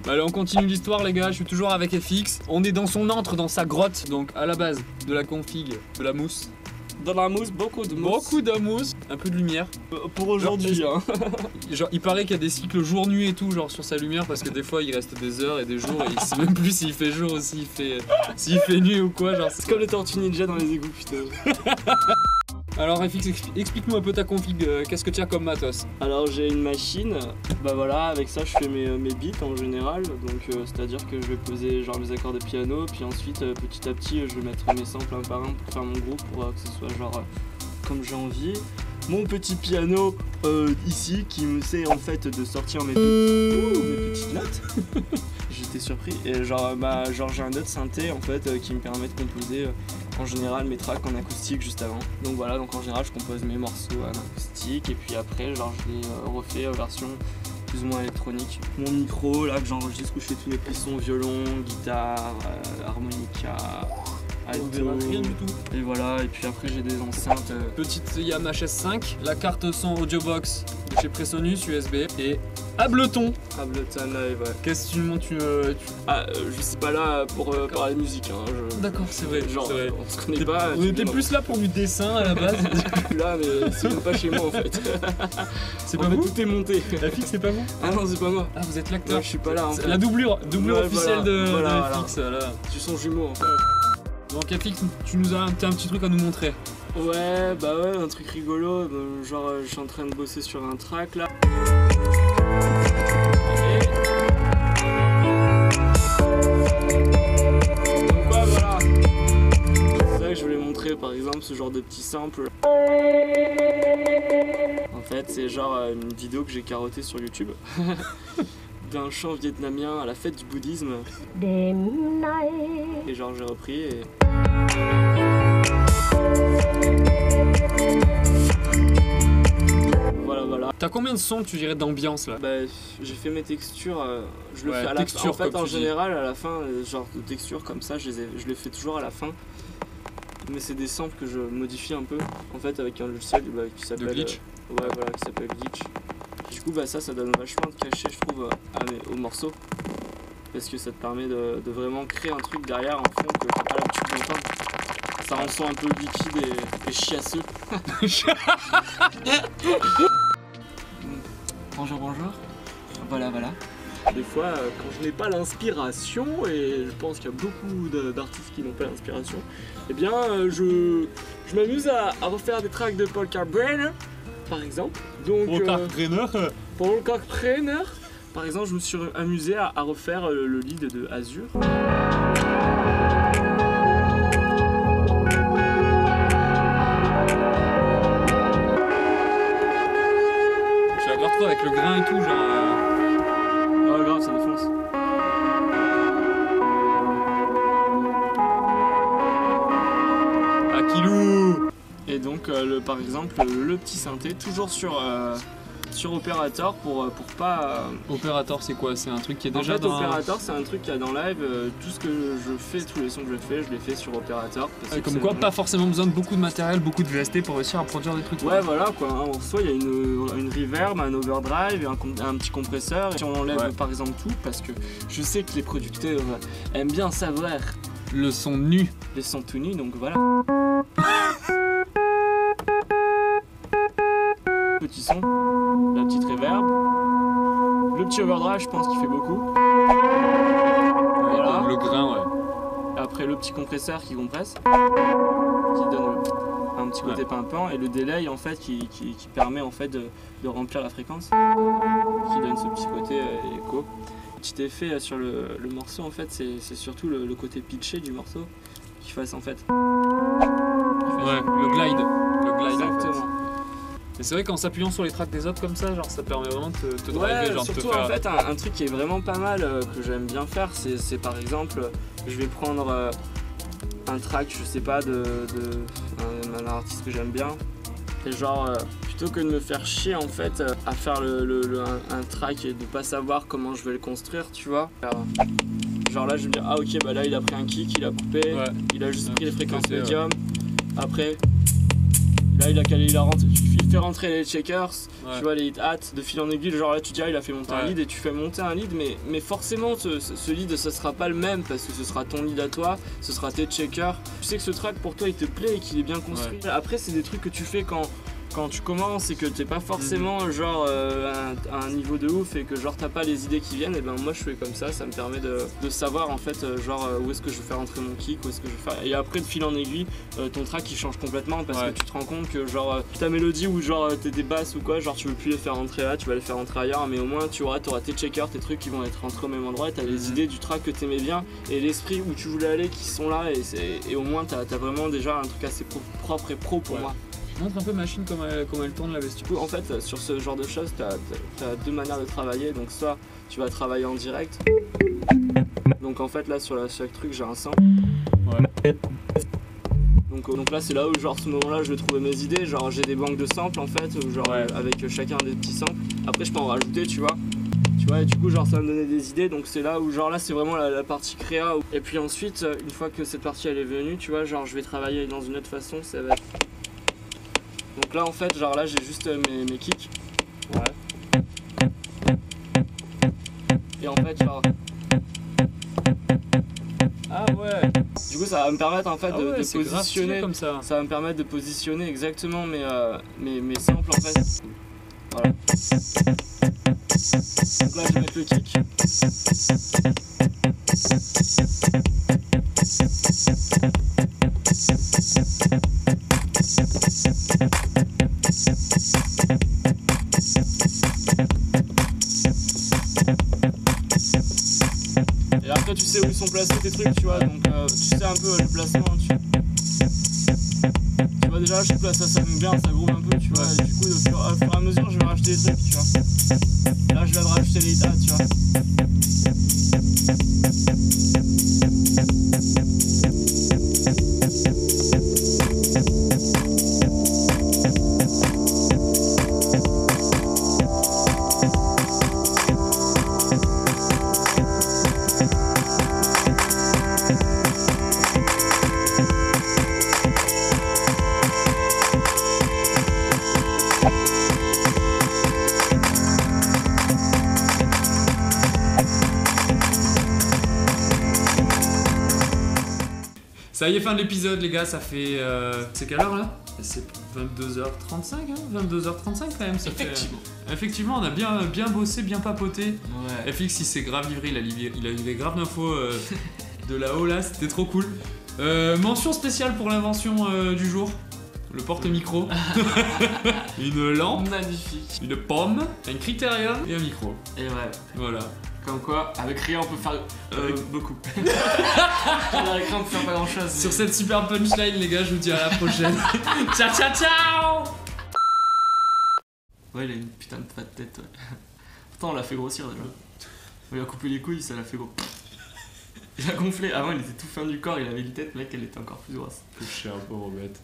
Bah allez, on continue l'histoire les gars, je suis toujours avec FX. On est dans son antre, dans sa grotte, donc à la base de la config, de la mousse. Dans la mousse, beaucoup de mousse. Beaucoup de mousse, un peu de lumière. Pour aujourd'hui, hein. Genre il paraît qu'il y a des cycles jour-nuit et tout, genre sur sa lumière, parce que des fois il reste des heures et des jours et il sait même plus s'il fait jour ou s'il fait nuit ou quoi. Genre C'est comme les tortues ninja dans les égouts, putain. Alors FX, explique-nous un peu ta config, qu'est-ce que tu as comme matos? Alors j'ai une machine, bah voilà, avec ça je fais mes beats en général, donc c'est-à-dire que je vais poser genre mes accords de piano, puis ensuite petit à petit je vais mettre mes samples un par un pour faire mon groupe, pour que ce soit genre comme j'ai envie. Mon petit piano ici qui me sait en fait de sortir mes petites notes. J'étais surpris et genre j'ai un autre synthé en fait qui me permet de composer en général mes tracks en acoustique juste avant. Donc voilà, donc en général je compose mes morceaux en acoustique et puis après genre je les refais en version plus ou moins électronique. Mon micro là que j'enregistre où je fais tous mes sons, violon, guitare, harmonica. On verra rien du tout. Et voilà, et puis après j'ai des enceintes. Petite Yamaha HS5, la carte son audio box de chez Presonus USB et Ableton. Ableton Live, ouais. Qu'est-ce que tu montes Je suis pas là pour parler musique. Hein, D'accord, c'est vrai. Genre, c'est vrai. on se connaît pas. On était plus là pour du dessin à la base. Je suis là, mais c'est même pas chez moi en fait. C'est pas vous? Tout est monté. La fixe, c'est pas vous? Ah non, c'est pas moi. Ah, vous êtes l'acteur. Je suis pas là en fait. La doublure Ouais, officielle de FX. Là. Tu son jumeau en fait. Donc FX, tu nous as un petit truc à nous montrer. Ouais, bah ouais, un truc rigolo. Genre, je suis en train de bosser sur un track là. Donc ouais, voilà. C'est ça que je voulais montrer, par exemple, ce genre de petit sample. En fait, c'est genre une vidéo que j'ai carottée sur YouTube. D'un chant vietnamien à la fête du bouddhisme. Et genre j'ai repris et... Voilà. T'as combien de sons tu dirais d'ambiance là? Bah j'ai fait mes textures, je le fais à la texture, fin. En fait en dis. général à la fin, genre de textures comme ça, je les fais toujours à la fin. Mais c'est des samples que je modifie un peu en fait avec un logiciel qui s'appelle... Glitch. Ouais voilà, qui s'appelle Glitch. Du coup bah ça donne vachement de cachet je trouve au morceau. Parce que ça te permet de vraiment créer un truc derrière en fond que t'as pas l'habitude d'entendre. Ça rend son un peu liquide et chiasseux. Bonjour. Voilà. Des fois, quand je n'ai pas l'inspiration, et je pense qu'il y a beaucoup d'artistes qui n'ont pas l'inspiration, eh bien, je m'amuse à refaire des tracks de Paul Kalkbrenner, par exemple. Donc, Paul Kalkbrenner. Par exemple, je me suis amusé à refaire le lead de Azure. Tu la gardes trop avec le grain et tout, genre. Ouais, grave, ça défonce. Akilou. Et donc, par exemple, le petit synthé, toujours sur Operator pour pas... Operator c'est quoi? C'est un truc qui est déjà en fait, dans... Operator c'est un truc qu'il y a dans Live, tout ce que je fais, tous les sons que je les fais sur Operator. Comme quoi, pas forcément besoin de beaucoup de matériel, beaucoup de VST pour réussir à produire des trucs. Ouais voilà quoi, en soi il y a une reverb, un overdrive et un petit compresseur. Et si on enlève par exemple tout, parce que je sais que les producteurs aiment bien savoir le son nu. Les sons tout nus, donc voilà. Petit son, la petite reverb, le petit overdrive je pense qu'il fait beaucoup. Voilà. Le grain ouais. Après le petit compresseur qui compresse, qui donne un petit côté pimpant, et le delay en fait qui permet en fait de remplir la fréquence, qui donne ce petit côté écho. Petit effet sur le morceau en fait, c'est surtout le côté pitché du morceau qui fasse en fait. Ouais, le glide. Exactement. En fait. Et c'est vrai qu'en s'appuyant sur les tracks des autres comme ça, genre ça permet vraiment de te driver, genre surtout de te faire... en fait un truc qui est vraiment pas mal que j'aime bien faire, c'est par exemple, je vais prendre un track, je sais pas, d'un artiste que j'aime bien, et genre plutôt que de me faire chier en fait à faire un track et de pas savoir comment je vais le construire, tu vois. Genre là je vais me dire ah ok bah là il a pris un kick, il a coupé, il a juste pris les fréquences médium, après Là il fait rentrer les checkers, tu vois les hit hats de fil en aiguille, genre là tu dirais il a fait monter un lead et tu fais monter un lead mais forcément ce lead ce sera pas le même parce que ce sera ton lead à toi, ce sera tes checkers. Tu sais que ce track pour toi il te plaît et qu'il est bien construit. Après c'est des trucs que tu fais quand tu commences et que t'es pas forcément genre à un niveau de ouf et que genre t'as pas les idées qui viennent, et ben moi je fais comme ça me permet de savoir en fait genre où est-ce que je veux faire entrer mon kick, où est-ce que je veux faire. Et après de fil en aiguille, ton track il change complètement parce que tu te rends compte que genre ta mélodie ou genre t'es des basses ou quoi, genre tu veux plus les faire rentrer là, tu vas les faire rentrer ailleurs, mais au moins t'auras tes checkers, tes trucs qui vont être rentrés au même endroit et t'as les idées du track que t'aimais bien et l'esprit où tu voulais aller qui sont là et au moins t'as vraiment déjà un truc assez propre et pro pour moi. Montre un peu machine comment elle tourne la veste. Du coup en fait sur ce genre de choses t'as deux manières de travailler, donc soit tu vas travailler en direct, donc en fait là sur chaque truc j'ai un sample. Donc là c'est là où genre ce moment là je vais trouver mes idées, genre j'ai des banques de samples en fait, genre avec chacun des petits samples, après je peux en rajouter tu vois, et du coup genre ça va me donner des idées, donc c'est là où genre là c'est vraiment la partie créa, et puis ensuite une fois que cette partie elle est venue tu vois, genre je vais travailler dans une autre façon, ça va être... Donc là en fait genre là j'ai juste mes kicks. Et en fait genre... Ah ouais. Du coup ça va me permettre en fait de positionner comme ça. Ça va me permettre de positionner exactement mes samples en fait. Voilà. Donc là je vais mettre le kick. Et après tu sais où ils sont placés tes trucs tu vois, donc tu sais un peu le placement. Tu vois déjà je place ça me bien, ça groove un peu tu vois, et du coup au fur et à mesure je vais rajouter des trucs tu vois. Là je viens de rajouter les hits tu vois. Ça y est, fin de l'épisode les gars, ça fait... c'est quelle heure là? C'est 22h35, hein, 22h35 quand même, ça Effectivement. fait... Effectivement, on a bien bossé, bien papoté. Ouais. FX il s'est grave livré, il a livré grave d'infos de là-haut là, c'était trop cool. Mention spéciale pour l'invention du jour. Le porte-micro, une lampe, magnifique, une pomme, un critérium et un micro. Et ouais. Voilà. Comme quoi, avec rien on peut faire beaucoup. Avec rien on peut faire pas grand chose. Sur cette super punchline les gars, je vous dis à la prochaine. Ciao ciao ciao. Ouais, il a une putain de pas de tête. Ouais. Pourtant on l'a fait grossir déjà. On lui a coupé les couilles, ça l'a fait gros. Il a gonflé. Avant il était tout fin du corps, il avait une tête, mec, elle était encore plus grosse. Touché un pauvre bête.